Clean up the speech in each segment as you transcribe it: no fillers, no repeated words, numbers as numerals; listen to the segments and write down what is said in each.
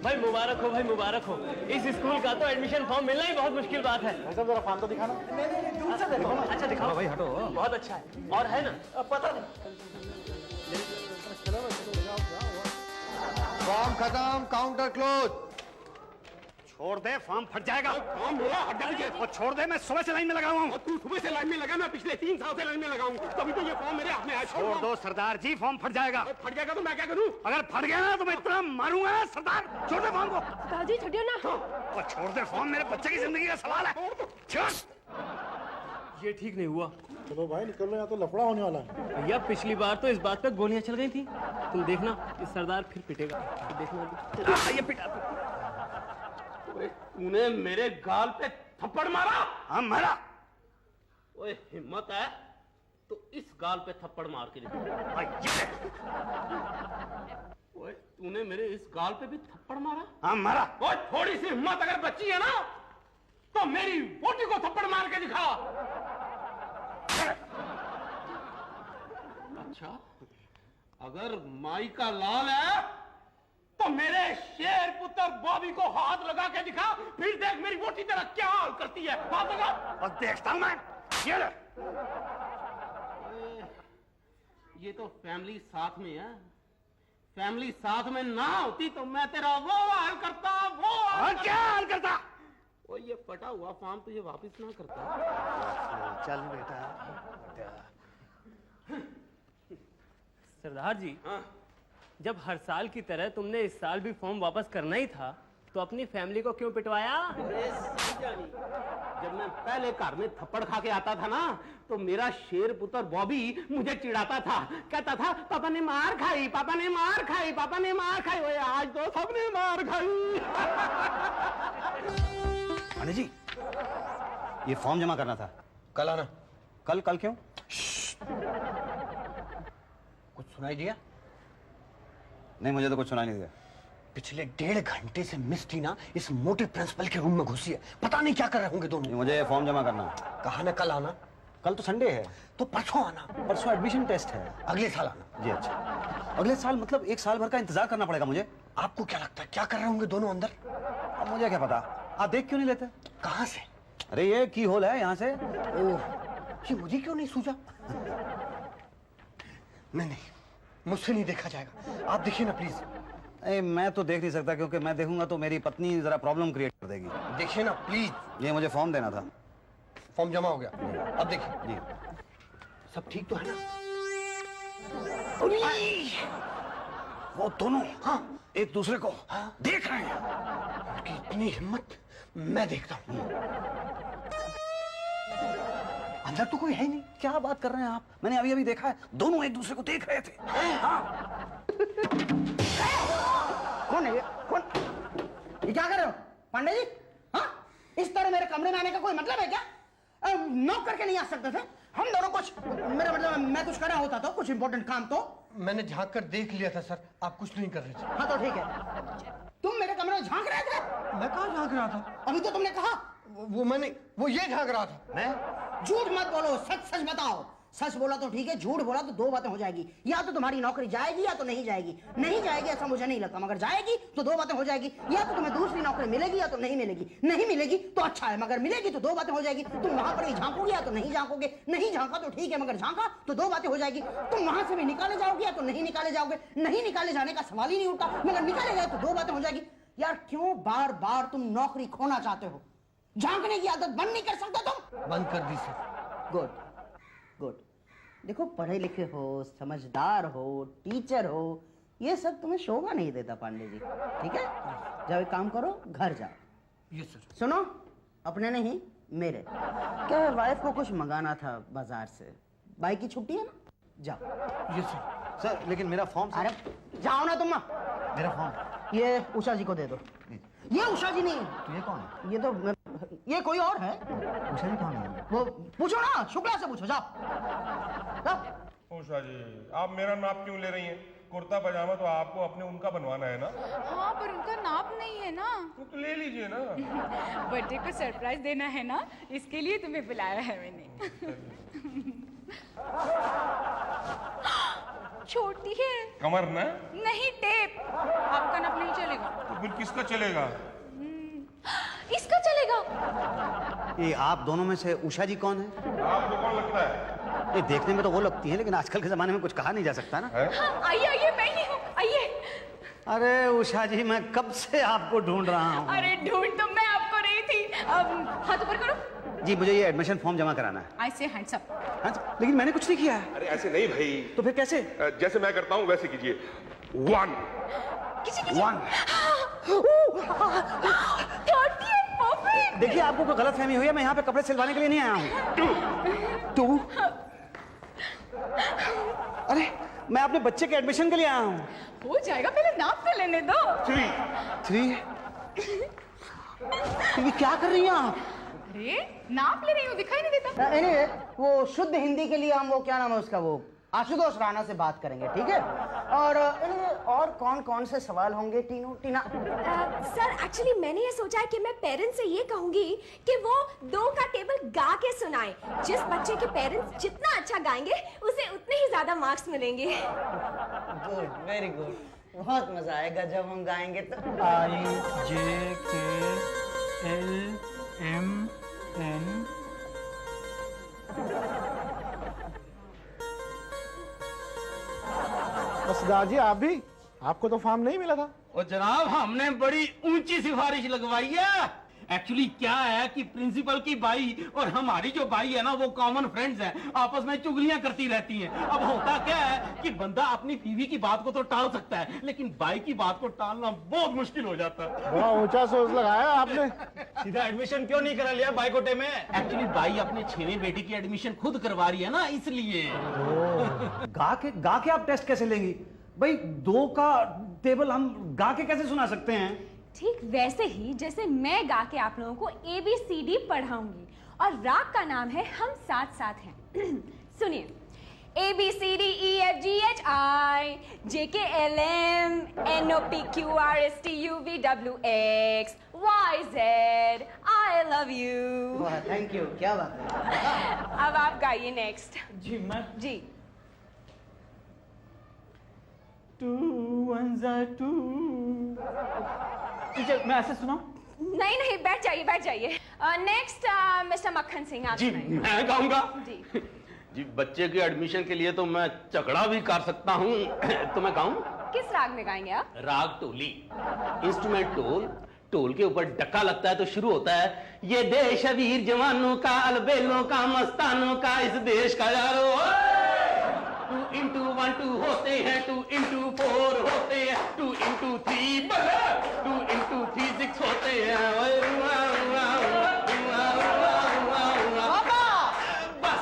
भाई मुबारक हो, भाई मुबारक हो। इस स्कूल का तो एडमिशन फॉर्म मिलना ही बहुत मुश्किल बात है। भाई साहब जरा फॉर्म तो दिखाना। दूर से देखो ना। अच्छा दिखाओ भाई, हटो। बहुत अच्छा है। और है ना? पता नहीं। फॉर्म खत्म, काउंटर क्लोज। छोड़ दे, फॉर्म फट जाएगा। फॉर्म मेरा हट जाएगा। और छोड़ दे, मैं सुबह से लाइन में लगा हुआ हूँ। तू सुबह से लाइन में लगा, मैं पिछले 3 साल से लाइन में लगा हूँ, तभी तो ये फॉर्म मेरे हाथ में आया। छोड़ दो सरदार जी, फॉर्म फट जाएगा। फट जाएगा तो मैं क्या करूँ? अगर फट गया ना तो मैं इतना मारूंगा सरदार। छोड़ दे फॉर्म को। दादी छोड़िए ना। और छोड़ दे फॉर्म, मेरे बच्चे की जिंदगी का सवाल है। छोड़। ये ठीक नहीं हुआ। चलो भाई निकल लो, यहाँ तो लफड़ा होने वाला है। भैया पिछली बार तो इस बात पे गोलियां चल गई थी। तुम देखना इस सरदार फिर पिटेगा। देखना ये पिटा। तूने मेरे गाल पे थप्पड़ मारा? हाँ मारा। ओए हिम्मत है तो इस गाल पे थप्पड़ मार के दिखा। ओए तूने मेरे इस गाल पे भी थप्पड़ मारा? हाँ मारा। ओए थोड़ी सी हिम्मत अगर बची है ना तो मेरी बोटी को थप्पड़ मार के दिखा। अच्छा अगर माई का लाल है तो मेरे शेर पुत्र बॉबी को हाथ लगा के दिखा, फिर देख मेरी बोटी तेरा क्या हाल करती है। हाथ लगा। और देखता हूं मैं। ये ले। ये तो फैमिली साथ में है। फैमिली साथ में ना होती तो मैं तेरा वो हाल करता, वो और क्या हाल करता? वो ये फटा हुआ फॉर्म तुझे वापस ना करता। चल बेटा। सरदार जी, हाँ? जब हर साल की तरह तुमने इस साल भी फॉर्म वापस करना ही था तो अपनी फैमिली को क्यों पिटवाया? जब मैं पहले घर में थप्पड़ खा के आता था ना तो मेरा शेर पुत्र बॉबी मुझे चिढ़ाता था, कहता था पापा ने मार खाई, पापा ने मार खाई, पापा ने मार खाई। ओए आज तो सबने मार खाई। अरे जी, ये फॉर्म जमा करना था। कल आना। कल? कल क्यों? कुछ सुनाई दिया? नहीं, मुझे तो कुछ सुनाई नहीं दिया। पिछले 1.5 घंटे से मिस टीना इस मोटे प्रिंसिपल के रूम में घुसी है। पता नहीं क्या कर रहे होंगे दोनों। मुझे ये फॉर्म जमा करना है। कहा ना कल आना। कल तो संडे है। तो परसों आना। परसों एडमिशन टेस्ट है। अगले साल आना। जी अच्छा। अगले साल मतलब 1 साल भर का इंतजार करना पड़ेगा मुझे। आपको क्या लगता है क्या कर रहे होंगे दोनों अंदर? अब मुझे क्या पता। आप देख क्यों नहीं लेते? कहां से? अरे ये की होल है यहाँ से। ओह, ये मुझे क्यों नहीं सूझा? नहीं, मुझसे नहीं देखा जाएगा। आप देखिए ना प्लीज। मैं तो देख नहीं सकता क्योंकि मैं देखूंगा तो मेरी पत्नी जरा प्रॉब्लम क्रिएट कर देगी। देखिए ना प्लीज। ये मुझे फॉर्म देना था। फॉर्म जमा हो गया। अब देखिए जी। सब ठीक तो है ना? वो दोनों हाँ एक दूसरे को देख रहे हैं। उनकी इतनी हिम्मत, मैं देखता हूँ। अंदर तो कोई है ही नहीं। क्या बात कर रहे हैं आप? मैंने अभी अभी देखा है, दोनों एक दूसरे को देख रहे थे। हाँ। कौन है ये? कौन? ये क्या कर रहे हो पांडे जी? हाँ, इस तरह मेरे कमरे में आने का कोई मतलब है क्या? नॉक करके नहीं आ सकते थे? हम दोनों कुछ, मेरा मतलब मैं कुछ कर रहा होता तो कुछ इंपॉर्टेंट काम तो। मैंने झांक कर देख लिया था सर, आप कुछ नहीं कर रहे थे। हाँ तो ठीक है। तुम मेरे कमरे में झांक रहे थे? मैं कहाँ झांक रहा था? अभी तो तुमने कहा। वो ये झांक रहा था। मैं? झूठ मत बोलो, सच सच बताओ। सच बोला तो ठीक है, झूठ बोला तो 2 बातें हो जाएगी। या तो तुम्हारी नौकरी जाएगी या तो नहीं जाएगी। नहीं जाएगी ऐसा मुझे नहीं लगता, मगर जाएगी तो 2 बातें हो जाएगी। या तो तुम्हें दूसरी नौकरी मिलेगी या तो नहीं मिलेगी। नहीं मिलेगी तो अच्छा है, मगर मिलेगी तो 2 बातें हो जाएगी। तुम वहां पर ही झांकोगे या तो नहीं झांकोगे। नहीं झांका तो ठीक है, मगर झांका तो 2 बातें हो जाएगी। तुम वहां से भी निकाले जाओगे या तो नहीं निकाले जाओगे। नहीं निकाले जाने का सवाल ही नहीं उठता, मगर निकाले जाए तो 2 बातें हो जाएगी। यार क्यों बार बार तुम नौकरी खोना चाहते हो? झांकने की आदत बंद नहीं कर सकते तुम? बंद कर दी सर। Good good. देखो पढ़े लिखे हो, समझदार हो, टीचर हो, ये सब तुम्हें शोभा नहीं देता पांडे जी। ठीक है, जाओ एक काम करो, घर जाओ। Yes sir. सुनो, अपने नहीं मेरे। क्या वाइफ को कुछ मंगाना था बाजार से। बाई की छुट्टी है ना, जाओ। Yes sir. सर लेकिन मेरा फॉर्म। अरे जाओ ना तुम। मेरा फॉर्म ये उषा जी को दे दो। ये उषा जी नहीं है। तो ये कौन है? ये तो ये कोई और है। उषा जी कौन है? वो पूछो ना, शुक्ला से पूछो। जाओ जाओ। उषा जी, आप मेरा नाप क्यों ले रही हैं? कुर्ता पजामा तो आपको अपने उनका बनवाना है ना? हाँ पर उनका नाप नहीं है ना। तो ले लीजिए ना। बर्थडे को सरप्राइज देना है ना, इसके लिए तुम्हें बुलाया है मैंने। छोटी है। कमर ना? नहीं, टेप। आपका नाप नहीं चलेगा। तो फिर किसका चलेगा? इसका चलेगा। ये आप दोनों में से उषा जी कौन है? आपको कौन लगता है? ये देखने में तो वो लगती है, लेकिन आजकल के जमाने में कुछ कहा नहीं जा सकता ना। हाँ, आइए आइए, मैं ही हूँ, आइए। अरे उषा जी, मैं कब से आपको ढूंढ रहा हूँ। अरे ढूंढ तो मैं आपको रही थी। हाथ ऊपर करो। जी, मुझे ये एडमिशन फॉर्म जमा कराना है। आई से हैंड्स अप। हाँ, लेकिन मैंने कुछ नहीं किया है। अरे ऐसे नहीं भाई। तो फिर कैसे? जैसे मैं करता हूँ वैसे कीजिए। 1 1 देखिए, आपको कोई गलत फहमी हुई है, मैं यहाँ पे कपड़े सिलवाने के लिए नहीं आया हूँ। 2 अरे मैं अपने बच्चे के एडमिशन के लिए आया हूँ। हो जाएगा, पहले नाप तो लेने दो। 3 ये क्या कर रही हैं आप? अरे नाप ले रही हूँ, दिखाई नहीं देता। एनीवे, वो शुद्ध हिंदी के लिए हम वो क्या नाम है उसका, वो आशुतोष राणा से बात करेंगे, ठीक है? और और कौन कौन से सवाल होंगे टीना? सर एक्चुअली मैंने ये सोचा है कि मैं पेरेंट्स से ये कहूंगी कि वो 2 का टेबल गा के सुनाएं। जिस बच्चे के पेरेंट्स जितना अच्छा गाएंगे उसे उतने ही ज्यादा मार्क्स मिलेंगे। गुड, वेरी गुड, बहुत मजा आएगा जब हम गाएंगे तो। IJKLMN। सरदार जी, आप भी? आपको तो फॉर्म नहीं मिला था। और जनाब, हमने बड़ी ऊंची सिफारिश लगवाई है। एक्चुअली क्या है कि प्रिंसिपल की बाई और हमारी जो बाई है ना, वो कॉमन फ्रेंड्स हैं, आपस में चुगलियां करती रहती हैं। अब होता क्या है कि बंदा अपनी बीवी की बात को तो टाल सकता है, लेकिन बाई की बात को टालना बहुत मुश्किल हो जाता है। बड़ा ऊंचा सोच लगाया आपने। सीधा एडमिशन क्यों नहीं करा लिया बाईकोटे में? एक्चुअली बाई अपने 6वें बेटे की एडमिशन खुद करवा रही है ना, इसलिए। गा के आप टेस्ट कैसे लेंगी भाई? 2 का टेबल हम गा के कैसे सुना सकते हैं? ठीक वैसे ही जैसे मैं गा के आप लोगों को ABCD पढ़ाऊंगी, और राग का नाम है हम साथ साथ हैं। सुनिए, ABCDEFGHI JKLM NOPQRSTUVWX YZ I love you। वाह, थैंक यू, क्या बात है। अब आप गाइए नेक्स्ट। जी मैं जी। 2 1 2। टीचर, मैं ऐसे सुना? नहीं नहीं, बैठ जाइए बैठ जाइए। नेक्स्ट मिस्टर मक्खन सिंह, आप जी सुनाइए। मैं गाऊंगा। जी जी, बच्चे के एडमिशन के लिए तो मैं चकड़ा भी कर सकता हूँ। तो मैं गाऊं? किस राग में गाएंगे आप? राग टोली, इंस्ट्रूमेंट टोल। टोल के ऊपर डक्का लगता है तो शुरू होता है, ये देश वीर जवानों का, अलबेलों का, मस्तानों का, इस देश का यारो। 2 into 1 2 होते हैं, 2 into 4 होते हैं, 2 into 3 2 into 3 6 होते हैं। बस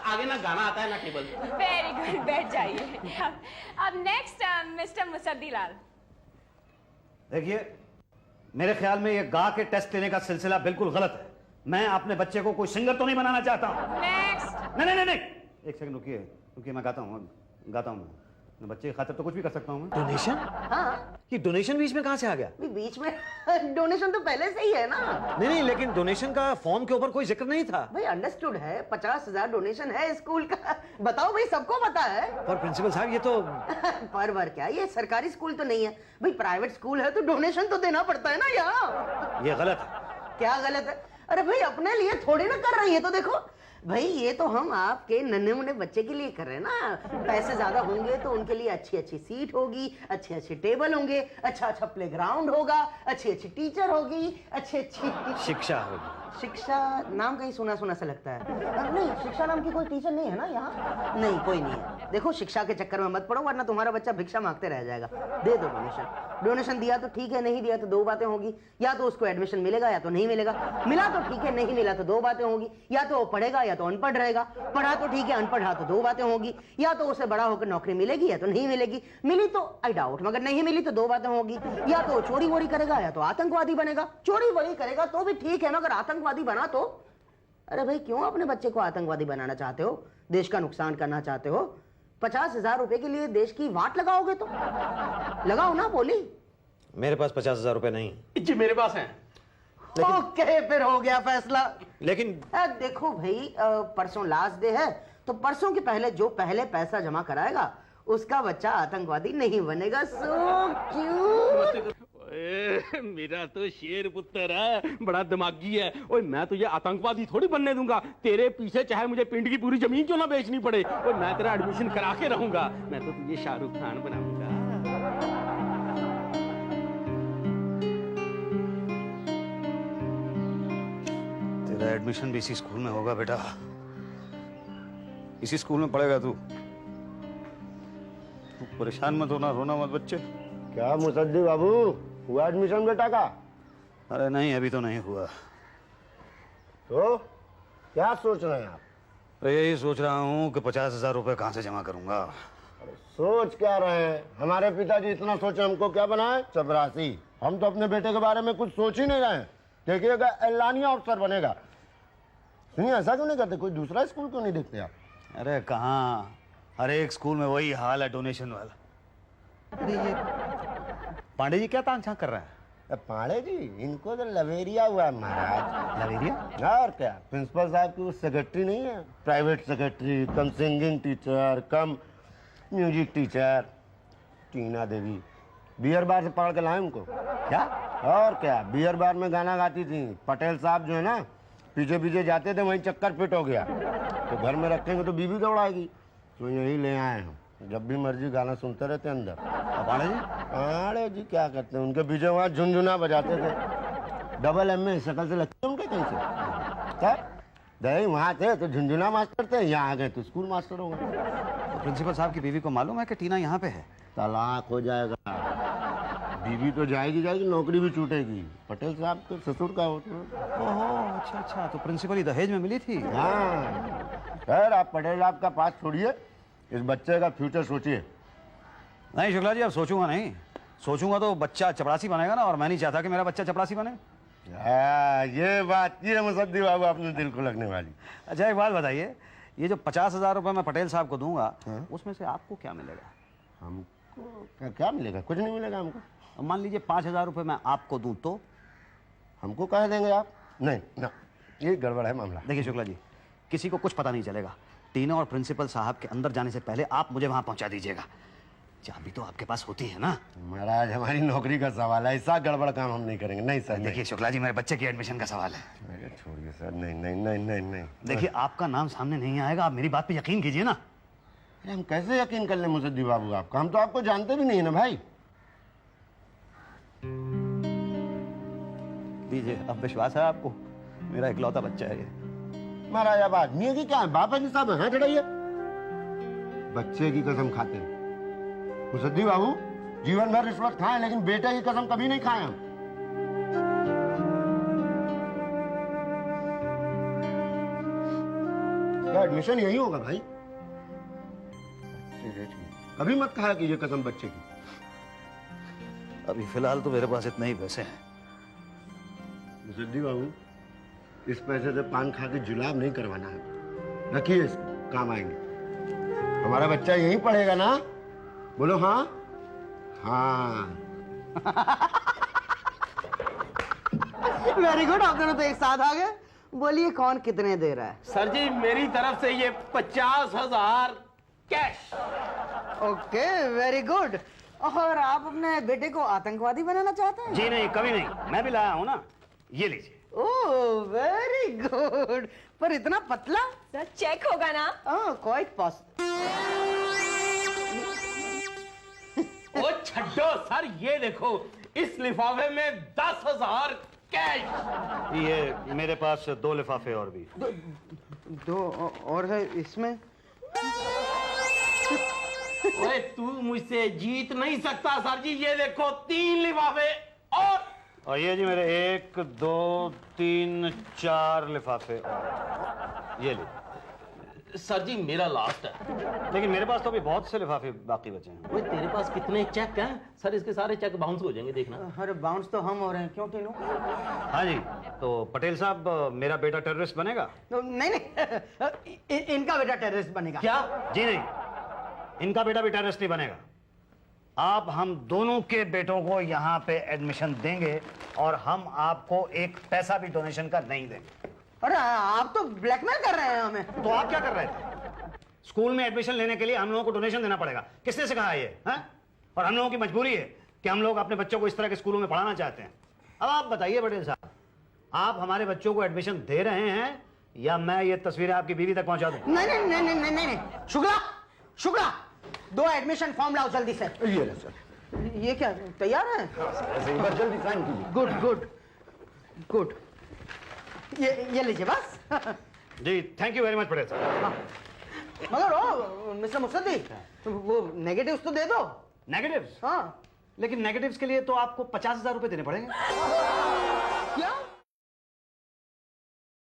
आगे ना गाना आता है ना टेबल। वेरी गुड, बैठ जाइए। अब नेक्स्ट मिस्टर मुसद्दी लाल। देखिए, मेरे ख्याल में ये गा के टेस्ट लेने का सिलसिला बिल्कुल गलत है। मैं अपने बच्चे को कोई सिंगर तो नहीं बनाना चाहता हूँ। नेक्स्ट। नहीं नहीं नहीं, एक सेकंड रुकिए, मैं गाता हूँ मैं बच्चे की खातिर तो कुछ भी कर सकता हूँ। डोनेशन? हाँ, ये डोनेशन बीच में कहाँ से आ गया? बीच में डोनेशन तो पहले से ही है ना। नहीं, लेकिन डोनेशन का फॉर्म के ऊपर कोई जिक्र नहीं था। भाई अंडरस्टूड है, 50,000 डोनेशन है स्कूल का। बताओ भाई, सबको पता है। पर प्रिंसिपल साहब, ये तो पर क्या, ये सरकारी स्कूल तो नहीं है भाई, प्राइवेट स्कूल है तो डोनेशन तो देना पड़ता है ना यहाँ। ये गलत है। क्या गलत है? अरे भाई, अपने लिए थोड़ी ना कर रही है, तो देखो भाई, ये तो हम आपके नन्हे मुन्ने बच्चे के लिए कर रहे हैं ना। पैसे ज्यादा होंगे तो उनके लिए अच्छी अच्छी सीट होगी, अच्छे अच्छे टेबल होंगे, अच्छा अच्छा प्लेग्राउंड होगा, अच्छी अच्छी टीचर होगी, अच्छी अच्छी शिक्षा होगी। शिक्षा नाम कहीं सुना सुना सा लगता है। नहीं, शिक्षा नाम की कोई टीचर नहीं है ना यहाँ? नहीं, कोई नहीं है। देखो, शिक्षा के चक्कर में मत पड़ो, वरना तुम्हारा बच्चा भिक्षा मांगते रह जाएगा। दे दो डोनेशन दिया तो ठीक है, नहीं दिया तो 2 बातें होगी। या तो उसको एडमिशन मिलेगा या तो नहीं मिलेगा। मिला तो ठीक है, नहीं मिला तो 2 बातें होगी। या तो वो पढ़ेगा या तो अनपढ़ रहेगा। पढ़ा तो ठीक है, अनपढ़ रहा तो 2 बातें होगी। या तो उसे बड़ा होकर नौकरी मिलेगी या तो नहीं मिलेगी। मिली तो आई डाउट, मगर नहीं मिली तो 2 बातें होगी। या तो चोरी वोरी करेगा या तो आतंकवादी बनेगा। चोरी वोरी करेगा तो भी ठीक है, मगर आतंकवादी बना तो? अरे भाई, क्यों अपने बच्चे को आतंकवादी बनाना चाहते हो? देश का नुकसान करना चाहते हो? 50,000 रुपए के लिए देश की वाट लगाओगे तो लगाओ ना। बोली, मेरे पास 50,000 रुपए नहीं। जी मेरे पास है। ओके, फिर हो गया फैसला। लेकिन देखो भाई, परसों लास्ट डे है, तो परसों के पहले जो पहले पैसा जमा कराएगा उसका बच्चा आतंकवादी नहीं बनेगा। So cute. मेरा तो शेर पुत्र है, बड़ा दिमागी है। ओए मैं तुझे आतंकवादी थोड़ी बनने दूंगा। तेरे पीछे चाहे मुझे पिंड की पूरी जमीन क्यों ना बेचनी पड़े, और मैं तेरा एडमिशन करा के रहूंगा। मैं तो तुझे शाहरुख खान बनाऊंगा। तेरा एडमिशन भी इसी स्कूल में होगा बेटा, इसी स्कूल में पढ़ेगा तू। तू परेशान मत होना, रोना मत बच्चे। क्या मुसद्दी बाबू, हुआ एडमिशन बेटा का? अरे नहीं, अभी तो नहीं हुआ। तो क्या सोच रहे हैं आप? अरे यही सोच रहा हूँ कि 50,000 रुपए कहाँ से जमा करूंगा। सोच क्या रहे हैं? हमारे पिताजी इतना सोचे, हमको क्या बनाए? चपरासी। हम तो अपने बेटे के बारे में कुछ सोच ही नहीं रहे हैं। देखिएगा एलानिया अफसर बनेगा। नहीं, ऐसा क्यों नहीं करते? कोई दूसरा स्कूल क्यों नहीं देखते आप? अरे कहाँ, हर एक स्कूल में वही हाल है, डोनेशन वाला। अरे ये पांडे जी क्या तान झांक कर रहे हैं? पांडे जी, इनको तो लवेरिया हुआ है महाराज। लवेरिया? और क्या, प्रिंसिपल साहब की वो सेक्रेटरी नहीं है, प्राइवेट सेक्रेटरी कम सिंगिंग टीचर कम म्यूजिक टीचर, टीना देवी। बियर बार से पढ़ के लाए उनको। क्या? और क्या, बियर बार में गाना गाती थी। पटेल साहब जो है ना, पीछे पीछे जाते थे, वहीं चक्कर फिट हो गया। तो घर में रखेंगे तो बीवी दौड़ाएगी, तो यही ले आए हम। जब भी मर्जी गाना सुनते रहते अंदर। पांडे जी? पांडे जी क्या करते हैं, उनके पीछे वहाँ झुनझुना बजाते थे। डबल MA शकल से लगते उनके कहीं से। तब दही वहाँ थे तो झुनझुना मास्टर थे, यहाँ आ गए तो स्कूल मास्टर हो गए। तो प्रिंसिपल साहब की बीवी को मालूम है कि टीना यहाँ पे है? तलाक हो जाएगा। बीवी तो जाएगी, नौकरी भी छूटेगी। पटेल साहब के ससुर का होता। ओह अच्छा अच्छा, तो प्रिंसिपल ही दहेज में मिली थी। हाँ खैर, आप पटेल साहब का पास छोड़िए, इस बच्चे का फ्यूचर सोचिए। नहीं शुक्ला जी, अब सोचूंगा नहीं। सोचूंगा तो बच्चा चपरासी बनेगा ना, और मैं नहीं चाहता कि मेरा बच्चा चपरासी बने। ये बात, ये मुसद्दी बाबू आपने दिल को लगने वाली। अच्छा एक बात बताइए, ये जो 50,000 रुपए मैं पटेल साहब को दूंगा, उसमें से आपको क्या मिलेगा? हमको क्या मिलेगा? कुछ नहीं मिलेगा हमको। मान लीजिए 5,000 रुपए मैं आपको दूं तो? हमको कह देंगे आप? नहीं ना, ये गड़बड़ है मामला। देखिए शुक्ला जी, किसी को कुछ पता नहीं चलेगा। टीना और प्रिंसिपल साहब के अंदर जाने से पहले आप मुझे वहां पहुंचा दीजिएगा। चाबी तो आपके पास होती है ना? महाराज, हमारी नौकरी का सवाल है, ऐसा गड़बड़ काम हम नहीं करेंगे। नहीं सर। देखिए शुक्ला जी, मेरे बच्चे की एडमिशन का सवाल है। अरे छोड़िए सर, नहीं नहीं नहीं नहीं नहीं। देखिए आपका नाम सामने नहीं आएगा, आप मेरी बात पे यकीन कीजिए ना। अरे हम कैसे यकीन कर लें मुसद्दी बाबू आपका? हम तो आपको जानते भी नहीं है ना भाई। लीजिए, अब विश्वास है आपको? मेरा इकलौता बच्चा है ये। महाराज अब आदमी है कि क्या है? बाप है कि साहब है? हाँ चढ़ाइए। बच्चे की कसम खाते हैं मुसद्दी बाबू, जीवन भर रिश्वत खाएं, लेकिन बेटे की कसम कभी नहीं खाए हम। क्या एडमिशन यही होगा भाई? कभी मत खाया कीजिए कसम बच्चे की। अभी फिलहाल तो मेरे पास इतने ही पैसे हैं। मुसद्दी बाबू, इस पैसे से पान खा के जुलाब नहीं करवाना है। रखिए इसको, काम आएंगे। हमारा बच्चा यहीं पढ़ेगा ना? बोलो हाँ। हाँ वेरी गुड, आप दोनों तो एक साथ आ गए। बोलिए कौन कितने दे रहा है? सर जी मेरी तरफ से ये 50,000 कैश। Okay very good. और आप अपने बेटे को आतंकवादी बनाना चाहते हैं? जी नहीं, कभी नहीं। मैं भी लाया हूं ना, ये लीजिए। Oh very good. पर इतना पतला? सर चेक होगा ना? Quite possible. ओ छड्डो सर, ये देखो इस लिफाफे में 10,000 कैश। ये मेरे पास 2 लिफाफे और भी। दो और है इसमें। ओए तू मुझसे जीत नहीं सकता सर जी। ये देखो 3 लिफाफे और ये जी मेरे 1 2 3 4 लिफाफे और ये ली। सर जी मेरा लास्ट है। लेकिन मेरे पास तो अभी बहुत से लिफाफे बाकी बचे हैं। ओए तेरे पास कितने चेक हैं? सर इसके सारे चेक बाउंस हो जाएंगे, देखना। अरे बाउंस तो हम हो रहे हैं, क्यों टीनू? हाँ जी, तो पटेल साहब मेरा बेटा टेररिस्ट बनेगा? नहीं नहीं, इनका बेटा टेररिस्ट बनेगा। क्या? जी नहीं, इनका बेटा भी टेररिस्ट नहीं बनेगा। आप हम दोनों के बेटों को यहाँ पे एडमिशन देंगे और हम आपको एक पैसा भी डोनेशन का नहीं देंगे। अरे आप तो ब्लैकमेल कर रहे हैं हमें। तो आप क्या कर रहे थे? स्कूल में एडमिशन लेने के लिए हम लोगों को डोनेशन देना पड़ेगा। किसने सिखाया ये है? और हम लोगों की मजबूरी है कि हम लोग अपने बच्चों को इस तरह के स्कूलों में पढ़ाना चाहते हैं। अब आप बताइए पटेल साहब, आप हमारे बच्चों को एडमिशन दे रहे हैं या मैं ये तस्वीरें आपकी बीवी तक पहुंचा दूं? नहीं नहीं नहीं नहीं नहीं नहीं, शुक्ला शुक्ला, 2 एडमिशन फॉर्म लाओ जल्दी से। ये ले सर। ये क्या तैयार है? बस जल्दी साइन कीजिए। गुड गुड गुड, ये लीजिए बस। जी thank you very much Patel साहब। मगर ओ मिस्टर मुसद्दी, वो नेगेटिव्स तो दे दो। नेगेटिव्स? हाँ, लेकिन नेगेटिव्स के लिए तो आपको 50,000 रुपए देने पड़ेंगे।